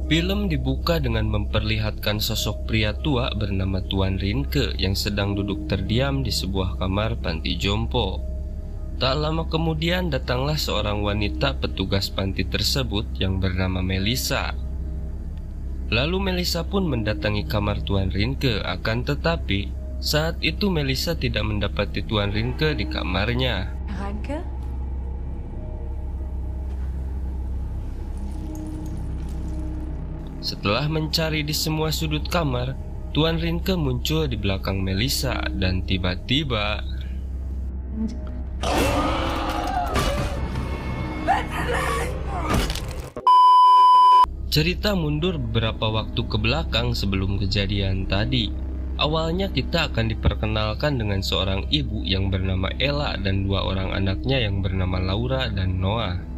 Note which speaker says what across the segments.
Speaker 1: Film dibuka dengan memperlihatkan sosok pria tua bernama Tuan Rinke yang sedang duduk terdiam di sebuah kamar panti jompo. Tak lama kemudian datanglah seorang wanita petugas panti tersebut yang bernama Melissa. Lalu Melissa pun mendatangi kamar Tuan Rinke, akan tetapi saat itu Melissa tidak mendapati Tuan Rinke di kamarnya.
Speaker 2: Rinke?
Speaker 1: Setelah mencari di semua sudut kamar, Tuan Rinke muncul di belakang Melissa dan tiba-tiba cerita mundur beberapa waktu ke belakang sebelum kejadian tadi. Awalnya kita akan diperkenalkan dengan seorang ibu yang bernama Ella dan dua orang anaknya yang bernama Laura dan Noah.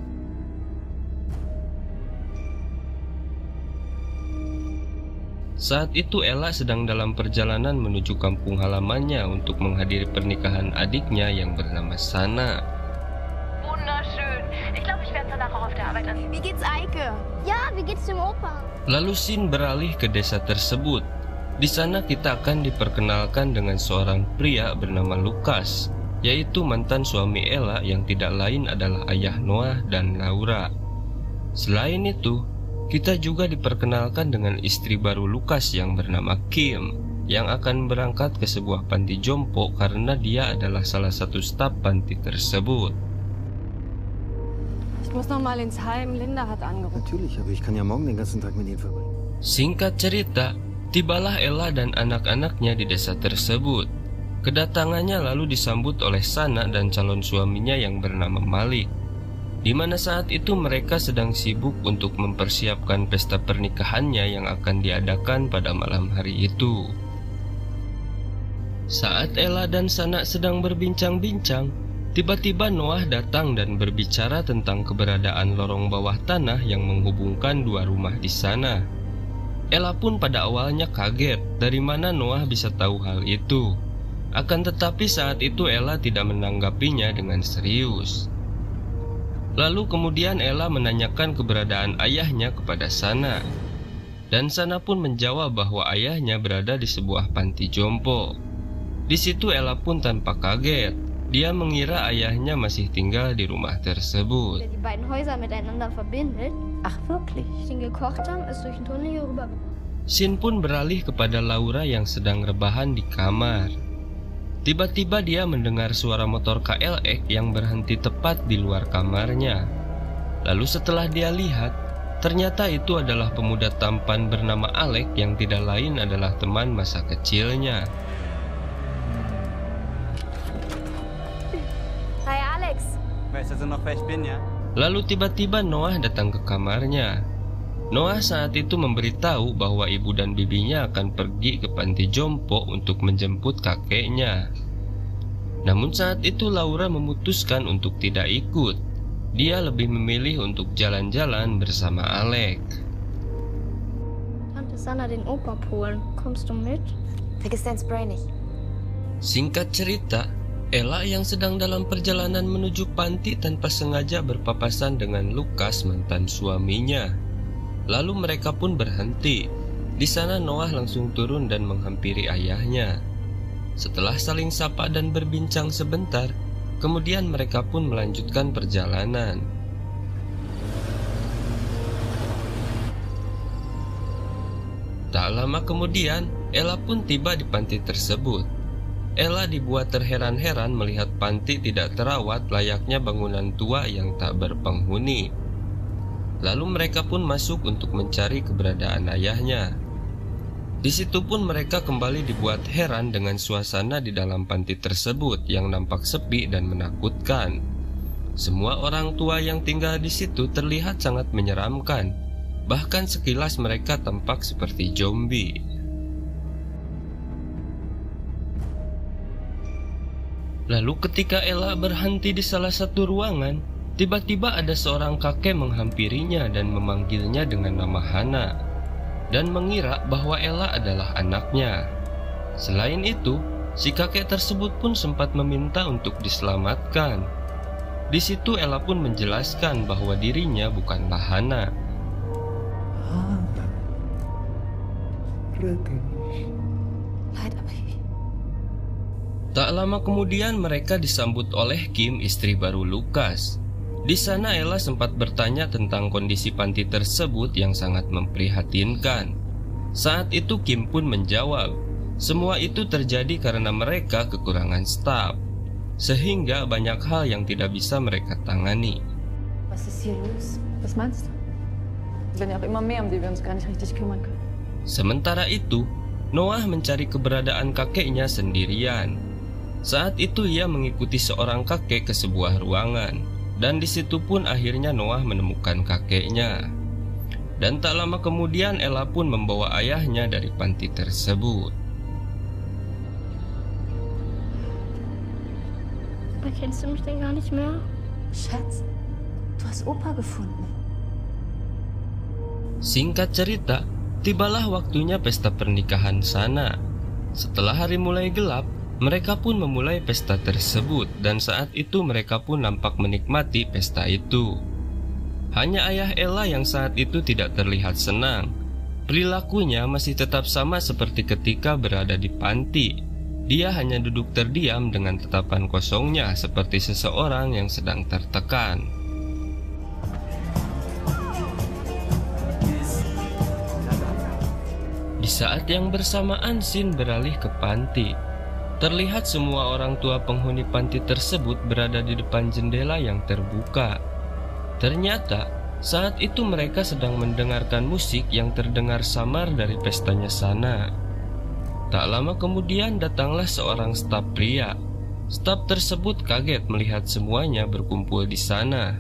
Speaker 1: Saat itu Ella sedang dalam perjalanan menuju kampung halamannya untuk menghadiri pernikahan adiknya yang bernama Sana.
Speaker 3: Wunderschön. Ich glaube, ich werde danach auch auf der Arbeit an.
Speaker 2: Wie geht's Eike?
Speaker 4: Ja, wie geht's dem Opa?
Speaker 1: Lalu Sin beralih ke desa tersebut. Di sana kita akan diperkenalkan dengan seorang pria bernama Lukas, yaitu mantan suami Ella yang tidak lain adalah ayah Noah dan Laura. Selain itu, kita juga diperkenalkan dengan istri baru Lukas yang bernama Kim, yang akan berangkat ke sebuah panti jompo karena dia adalah salah satu staf panti tersebut.
Speaker 2: Ich muss noch mal ins Heim. Linda hat angerufen.
Speaker 5: Natürlich, aber ich kann ja morgen den ganzen Tag mit Ihnen verbringen.
Speaker 1: Singkat cerita, tibalah Ella dan anak-anaknya di desa tersebut. Kedatangannya lalu disambut oleh Sana dan calon suaminya yang bernama Malik, di mana saat itu mereka sedang sibuk untuk mempersiapkan pesta pernikahannya yang akan diadakan pada malam hari itu. Saat Ella dan Sana sedang berbincang-bincang, tiba-tiba Noah datang dan berbicara tentang keberadaan lorong bawah tanah yang menghubungkan dua rumah di sana. Ella pun pada awalnya kaget dari mana Noah bisa tahu hal itu. Akan tetapi saat itu Ella tidak menanggapinya dengan serius. Lalu kemudian Ella menanyakan keberadaan ayahnya kepada Sana. Dan Sana pun menjawab bahwa ayahnya berada di sebuah panti jompo. Di situ Ella pun tanpa kaget. Dia mengira ayahnya masih tinggal di rumah tersebut.
Speaker 4: Der die beiden Häuser miteinander verbindet.
Speaker 2: Ach, wirklich?
Speaker 4: Den gekocht haben, ist durch den Tunnel hier rüber.
Speaker 1: Sin pun beralih kepada Laura yang sedang rebahan di kamar. Tiba-tiba dia mendengar suara motor KLX yang berhenti tepat di luar kamarnya. Lalu setelah dia lihat, ternyata itu adalah pemuda tampan bernama Alex yang tidak lain adalah teman masa kecilnya.
Speaker 4: Hi Alex.
Speaker 5: Weißt du noch, wer ich bin, ya?
Speaker 1: Lalu tiba-tiba Noah datang ke kamarnya. Noah saat itu memberitahu bahwa ibu dan bibinya akan pergi ke panti jompo untuk menjemput kakeknya. Namun saat itu Laura memutuskan untuk tidak ikut. Dia lebih memilih untuk jalan-jalan bersama Alex.
Speaker 4: Tante Sanna den Opa holen. Kommst du mit?
Speaker 2: Vergiss dein Spray nicht.
Speaker 1: Singkat cerita, Ella yang sedang dalam perjalanan menuju panti tanpa sengaja berpapasan dengan Lukas, mantan suaminya. Lalu mereka pun berhenti. Di sana Noah langsung turun dan menghampiri ayahnya. Setelah saling sapa dan berbincang sebentar, kemudian mereka pun melanjutkan perjalanan. Tak lama kemudian, Ella pun tiba di panti tersebut. Ella dibuat terheran-heran melihat panti tidak terawat layaknya bangunan tua yang tak berpenghuni. Lalu mereka pun masuk untuk mencari keberadaan ayahnya. Di situ pun mereka kembali dibuat heran dengan suasana di dalam panti tersebut yang nampak sepi dan menakutkan. Semua orang tua yang tinggal di situ terlihat sangat menyeramkan. Bahkan sekilas mereka tampak seperti zombie. Lalu ketika Ella berhenti di salah satu ruangan, tiba-tiba ada seorang kakek menghampirinya dan memanggilnya dengan nama Hana, dan mengira bahwa Ella adalah anaknya. Selain itu, si kakek tersebut pun sempat meminta untuk diselamatkan. Di situ Ella pun menjelaskan bahwa dirinya bukanlah Hana.
Speaker 2: Leid, aber
Speaker 1: Tak lama kemudian mereka disambut oleh Kim, istri baru Lukas. Di sana Ella sempat bertanya tentang kondisi panti tersebut yang sangat memprihatinkan. Saat itu Kim pun menjawab, semua itu terjadi karena mereka kekurangan staf, sehingga banyak hal yang tidak bisa mereka tangani.
Speaker 2: was ist hier los?
Speaker 6: Was meinst du? Es werden ja auch immer mehr, um die wir uns gar nicht richtig kümmern können.
Speaker 1: Sementara itu, Noah mencari keberadaan kakeknya sendirian. Saat itu ia mengikuti seorang kakek ke sebuah ruangan, dan di situ pun akhirnya Noah menemukan kakeknya. Dan tak lama kemudian Ella pun membawa ayahnya dari panti tersebut.
Speaker 4: Erkennst du mich denn gar nicht mehr?
Speaker 2: Schatz, du hast Opa gefunden.
Speaker 1: Singkat cerita, tibalah waktunya pesta pernikahan sana. Setelah hari mulai gelap, mereka pun memulai pesta tersebut, dan saat itu mereka pun nampak menikmati pesta itu. Hanya ayah Ella yang saat itu tidak terlihat senang. Perilakunya masih tetap sama seperti ketika berada di panti. Dia hanya duduk terdiam dengan tatapan kosongnya seperti seseorang yang sedang tertekan. Di saat yang bersamaan scene beralih ke panti. Terlihat semua orang tua penghuni panti tersebut berada di depan jendela yang terbuka. Ternyata saat itu mereka sedang mendengarkan musik yang terdengar samar dari pestanya sana. Tak lama kemudian datanglah seorang staf pria. Staf tersebut kaget melihat semuanya berkumpul di sana.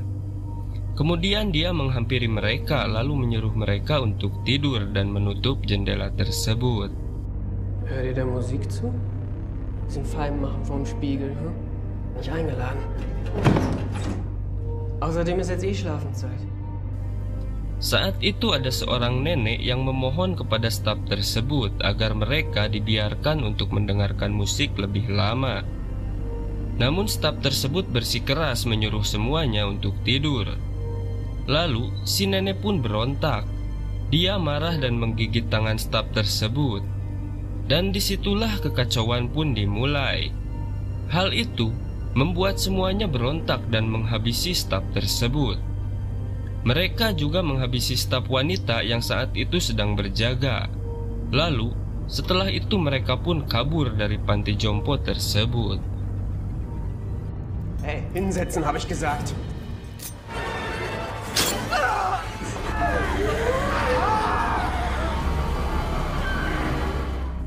Speaker 1: Kemudian dia menghampiri mereka lalu menyuruh mereka untuk tidur dan menutup jendela tersebut.
Speaker 7: Hör dir der Musik zu? Sind Feiben machen vorm Spiegel, hm? Nicht eingeladen. Außerdem ist jetzt Schlafenszeit.
Speaker 1: Saat itu ada seorang nenek yang memohon kepada staf tersebut agar mereka dibiarkan untuk mendengarkan musik lebih lama. Namun staf tersebut bersikeras menyuruh semuanya untuk tidur. Lalu si nenek pun berontak. Dia marah dan menggigit tangan staf tersebut. Dan disitulah kekacauan pun dimulai. Hal itu membuat semuanya berontak dan menghabisi staf tersebut. Mereka juga menghabisi staf wanita yang saat itu sedang berjaga. Lalu setelah itu mereka pun kabur dari panti jompo tersebut.
Speaker 7: Hey, hinsetzen, habe ich gesagt.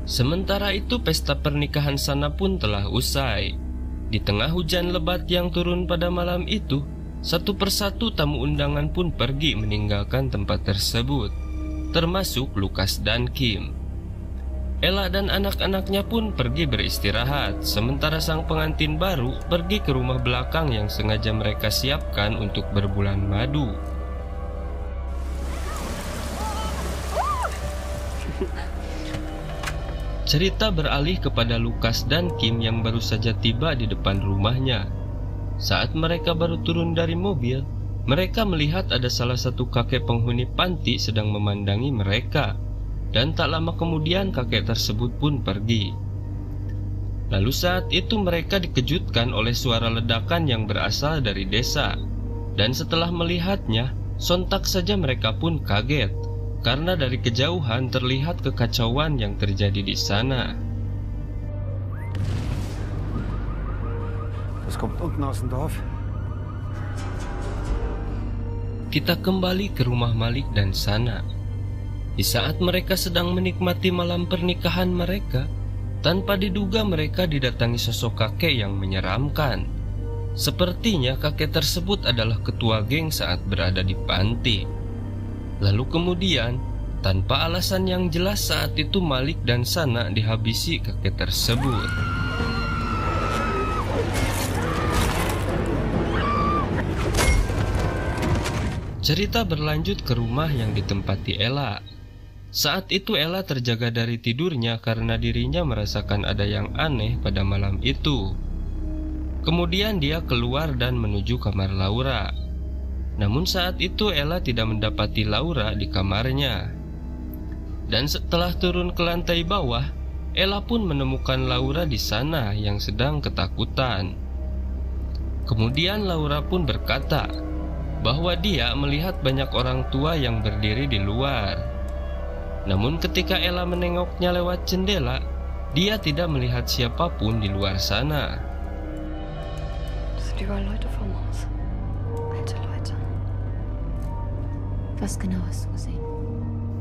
Speaker 1: Sementara itu pesta pernikahan sana pun telah usai. Di tengah hujan lebat yang turun pada malam itu, satu persatu tamu undangan pun pergi meninggalkan tempat tersebut, termasuk Lukas dan Kim. Ella dan anak-anaknya pun pergi beristirahat, sementara sang pengantin baru pergi ke rumah belakang yang sengaja mereka siapkan untuk berbulan madu. Cerita beralih kepada Lukas dan Kim yang baru saja tiba di depan rumahnya. Saat mereka baru turun dari mobil, mereka melihat ada salah satu kakek penghuni panti sedang memandangi mereka. Dan tak lama kemudian kakek tersebut pun pergi. Lalu saat itu mereka dikejutkan oleh suara ledakan yang berasal dari desa. Dan setelah melihatnya, sontak saja mereka pun kaget. Karena dari kejauhan terlihat kekacauan yang terjadi di sana.
Speaker 5: Das kommt unten aus dem Dorf.
Speaker 1: Kita kembali ke rumah Malik dan Sana. Di saat mereka sedang menikmati malam pernikahan mereka, tanpa diduga mereka didatangi sosok kakek yang menyeramkan. Sepertinya kakek tersebut adalah ketua geng saat berada di panti. Lalu kemudian, tanpa alasan yang jelas saat itu Malik dan Sana dihabisi kakek tersebut. Cerita berlanjut ke rumah yang ditempati Ella. Saat itu Ella terjaga dari tidurnya karena dirinya merasakan ada yang aneh pada malam itu. Kemudian dia keluar dan menuju kamar Laura. Namun saat itu Ella tidak mendapati Laura di kamarnya. Dan setelah turun ke lantai bawah, Ella pun menemukan Laura di sana yang sedang ketakutan. Kemudian Laura pun berkata bahwa dia melihat banyak orang tua yang berdiri di luar. Namun ketika Ella menengoknya lewat jendela, dia tidak melihat siapapun di luar sana.
Speaker 2: Das sind überall Leute vom Haus. Alte Leute. Was genau hast du gesehen?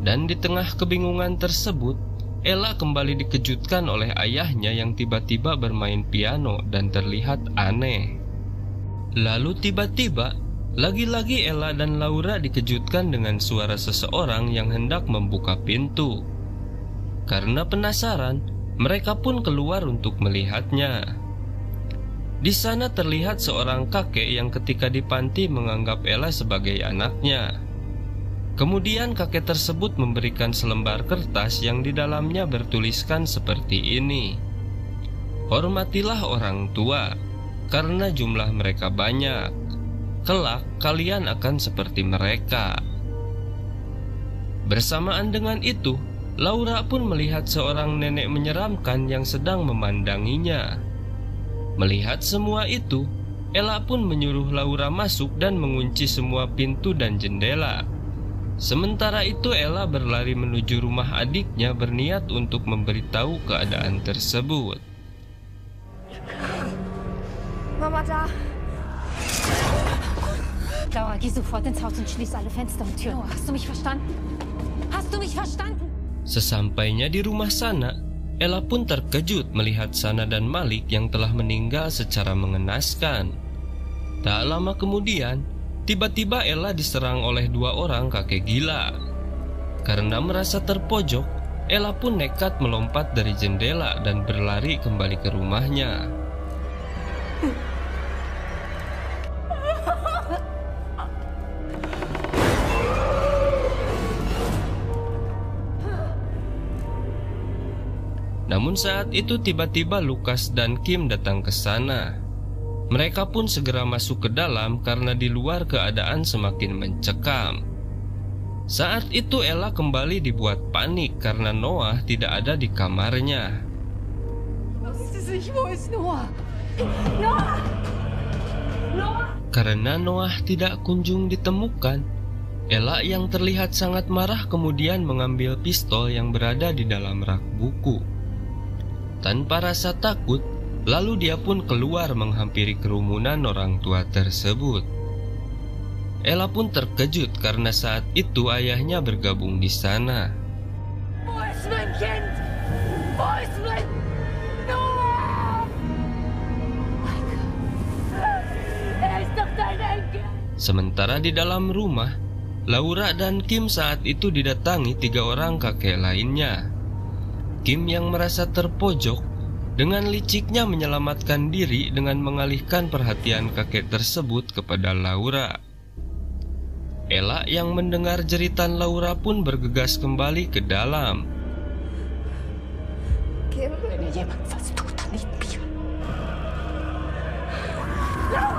Speaker 1: Dan di tengah kebingungan tersebut, Ella kembali dikejutkan oleh ayahnya yang tiba-tiba bermain piano dan terlihat aneh. Lalu tiba-tiba, lagi-lagi Ella dan Laura dikejutkan dengan suara seseorang yang hendak membuka pintu. Karena penasaran, mereka pun keluar untuk melihatnya. Di sana terlihat seorang kakek yang ketika di panti menganggap Ella sebagai anaknya. Kemudian kakek tersebut memberikan selembar kertas yang di dalamnya bertuliskan seperti ini: "Hormatilah orang tua, karena jumlah mereka banyak. Kelak kalian akan seperti mereka." Bersamaan dengan itu, Laura pun melihat seorang nenek menyeramkan yang sedang memandanginya. Melihat semua itu, Ella pun menyuruh Laura masuk dan mengunci semua pintu dan jendela. Sementara itu Ella berlari menuju rumah adiknya berniat untuk memberitahu keadaan tersebut.
Speaker 4: Mama da.
Speaker 2: Laura, geh sofort ins Haus und schließ alle Fenster und Türen. Hast du mich verstanden? Hast du mich verstanden?
Speaker 1: Sesampainya di rumah Sana, Ella pun terkejut melihat Sana dan Malik yang telah meninggal secara mengenaskan. Tak lama kemudian, tiba-tiba Ella diserang oleh dua orang kakek gila. Karena merasa terpojok, Ella pun nekat melompat dari jendela dan berlari kembali ke rumahnya. Namun saat itu tiba-tiba Lukas dan Kim datang ke sana. Mereka pun segera masuk ke dalam karena di luar keadaan semakin mencekam. Saat itu Ella kembali dibuat panik karena Noah tidak ada di kamarnya. Karena Noah tidak kunjung ditemukan, Ella yang terlihat sangat marah kemudian mengambil pistol yang berada di dalam rak buku. Tanpa rasa takut, lalu dia pun keluar menghampiri kerumunan orang tua tersebut. Ella pun terkejut karena saat itu ayahnya bergabung di sana. Sementara di dalam rumah, Laura dan Kim saat itu didatangi 3 orang kakek lainnya. Kim yang merasa terpojok dengan liciknya menyelamatkan diri dengan mengalihkan perhatian kakek tersebut kepada Laura. Ella yang mendengar jeritan Laura pun bergegas kembali ke dalam.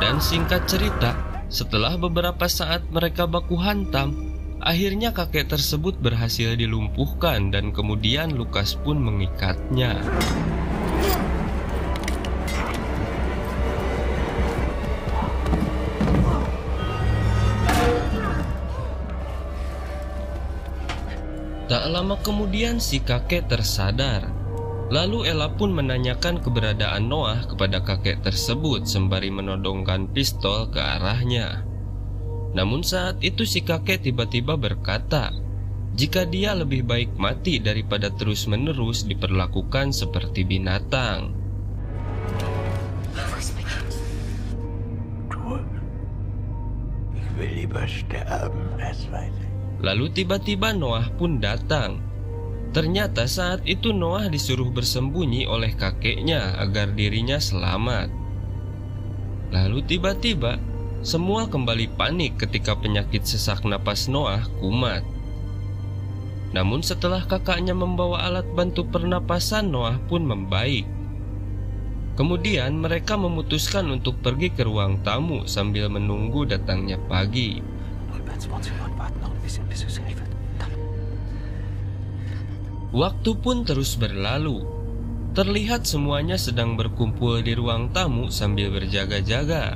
Speaker 1: Dan singkat cerita, setelah beberapa saat mereka baku hantam, akhirnya kakek tersebut berhasil dilumpuhkan dan kemudian Lukas pun mengikatnya. Tak lama kemudian si kakek tersadar. Lalu Ella pun menanyakan keberadaan Noah kepada kakek tersebut sembari menodongkan pistol ke arahnya. Namun saat itu si kakek tiba-tiba berkata, jika dia lebih baik mati daripada terus-menerus diperlakukan seperti binatang. Lalu tiba-tiba Noah pun datang. Ternyata saat itu Noah disuruh bersembunyi oleh kakeknya agar dirinya selamat. Lalu tiba-tiba semua kembali panik ketika penyakit sesak napas Noah kumat. Namun setelah kakaknya membawa alat bantu pernapasan, Noah pun membaik. Kemudian mereka memutuskan untuk pergi ke ruang tamu sambil menunggu datangnya pagi. Waktu pun terus berlalu. Terlihat semuanya sedang berkumpul di ruang tamu sambil berjaga-jaga.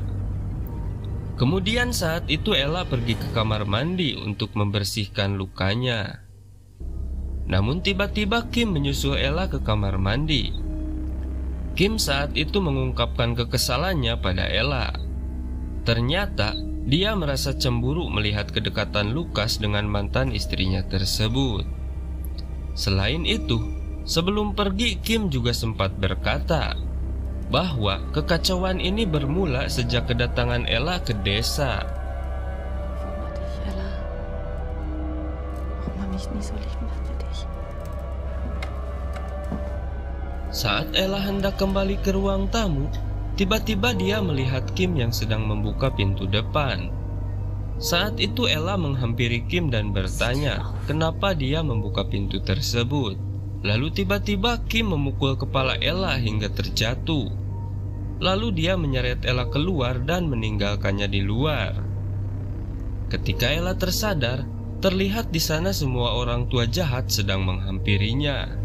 Speaker 1: Kemudian saat itu Ella pergi ke kamar mandi untuk membersihkan lukanya. Namun tiba-tiba Kim menyusul Ella ke kamar mandi. Kim saat itu mengungkapkan kekesalannya pada Ella. Ternyata dia merasa cemburu melihat kedekatan Lukas dengan mantan istrinya tersebut. Selain itu, sebelum pergi Kim juga sempat berkata bahwa kekacauan ini bermula sejak kedatangan Ella ke desa. Saat Ella hendak kembali ke ruang tamu, tiba-tiba dia melihat Kim yang sedang membuka pintu depan. Saat itu Ella menghampiri Kim dan bertanya kenapa dia membuka pintu tersebut. Lalu tiba-tiba Kim memukul kepala Ella hingga terjatuh. Lalu dia menyeret Ella keluar dan meninggalkannya di luar. Ketika Ella tersadar, terlihat di sana semua orang tua jahat sedang menghampirinya.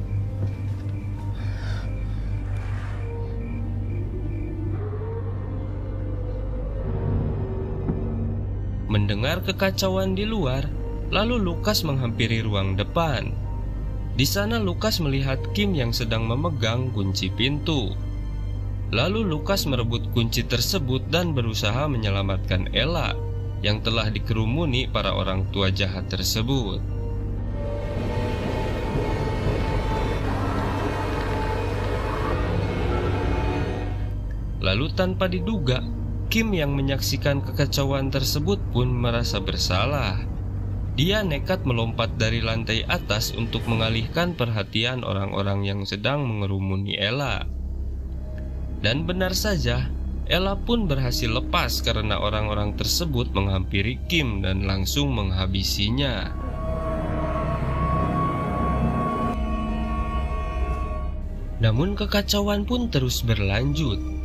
Speaker 1: Mendengar kekacauan di luar, lalu Lukas menghampiri ruang depan. Di sana Lukas melihat Kim yang sedang memegang kunci pintu. Lalu Lukas merebut kunci tersebut dan berusaha menyelamatkan Ella yang telah dikerumuni para orang tua jahat tersebut. Lalu tanpa diduga, Kim yang menyaksikan kekacauan tersebut pun merasa bersalah. Dia nekat melompat dari lantai atas untuk mengalihkan perhatian orang-orang yang sedang mengerumuni Ella. Dan benar saja, Ella pun berhasil lepas karena orang-orang tersebut menghampiri Kim dan langsung menghabisinya. Namun kekacauan pun terus berlanjut.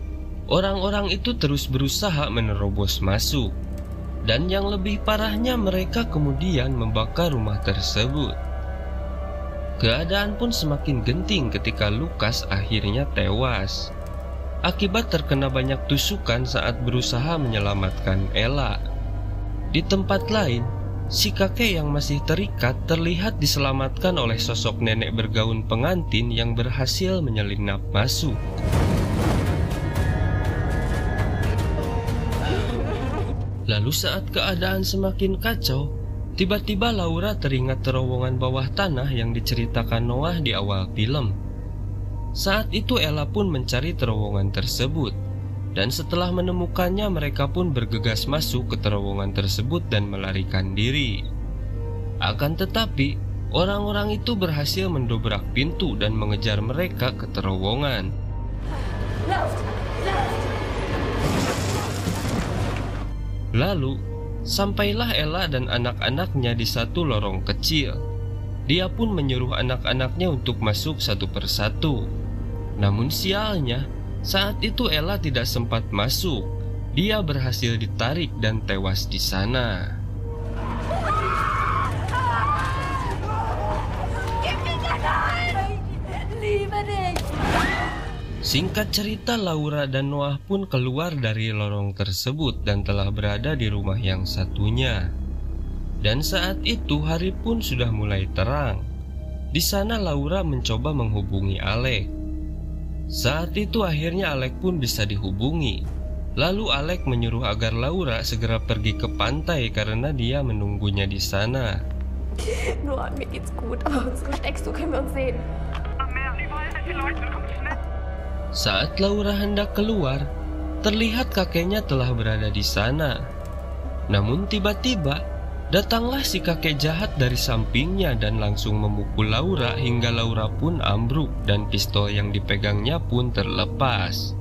Speaker 1: Orang-orang itu terus berusaha menerobos masuk. Dan yang lebih parahnya, mereka kemudian membakar rumah tersebut. Keadaan pun semakin genting ketika Lukas akhirnya tewas akibat terkena banyak tusukan saat berusaha menyelamatkan Ella. Di tempat lain, si kakek yang masih terikat terlihat diselamatkan oleh sosok nenek bergaun pengantin yang berhasil menyelinap masuk. Lalu saat keadaan semakin kacau, tiba-tiba Laura teringat terowongan bawah tanah yang diceritakan Noah di awal film. Saat itu Ella pun mencari terowongan tersebut, dan setelah menemukannya mereka pun bergegas masuk ke terowongan tersebut dan melarikan diri. Akan tetapi, orang-orang itu berhasil mendobrak pintu dan mengejar mereka ke terowongan. Lalu, sampailah Ella dan anak-anaknya di satu lorong kecil. Dia pun menyuruh anak-anaknya untuk masuk satu persatu. Namun sialnya, saat itu Ella tidak sempat masuk. Dia berhasil ditarik dan tewas di sana. Singkat cerita, Laura dan Noah pun keluar dari lorong tersebut dan telah berada di rumah yang satunya. Dan saat itu hari pun sudah mulai terang. Di sana Laura mencoba menghubungi Alec. Saat itu akhirnya Alec pun bisa dihubungi. Lalu Alec menyuruh agar Laura segera pergi ke pantai karena dia menunggunya di sana.
Speaker 4: Noah, mir geht's gut, aber unsere Steckstuhl können wir uns sehen.
Speaker 1: Saat Laura hendak keluar, terlihat kakeknya telah berada di sana. Namun tiba-tiba, datanglah si kakek jahat dari sampingnya dan langsung memukul Laura hingga Laura pun ambruk dan pistol yang dipegangnya pun terlepas.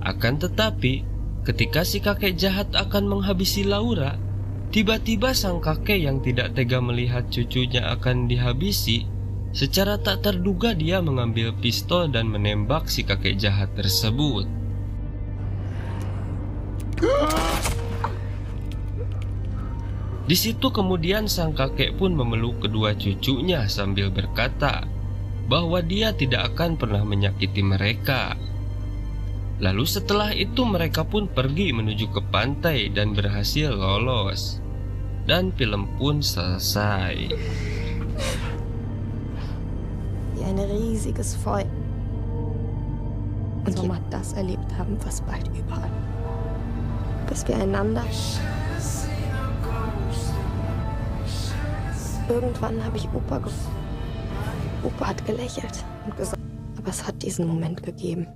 Speaker 1: Akan tetapi, ketika si kakek jahat akan menghabisi Laura, tiba-tiba sang kakek yang tidak tega melihat cucunya akan dihabisi, secara tak terduga dia mengambil pistol dan menembak si kakek jahat tersebut. Di situ kemudian sang kakek pun memeluk kedua cucunya sambil berkata bahwa dia tidak akan pernah menyakiti mereka. Lalu setelah itu mereka pun pergi menuju ke pantai dan berhasil lolos. Dan film pun selesai.
Speaker 8: Wie ein riesiges Feuer. Und Mama das erlebt haben, was bald überall. Bis wir einander... Irgendwann habe ich Opa gefunden. Opa hat gelächelt und gesagt, aber es hat diesen Moment gegeben.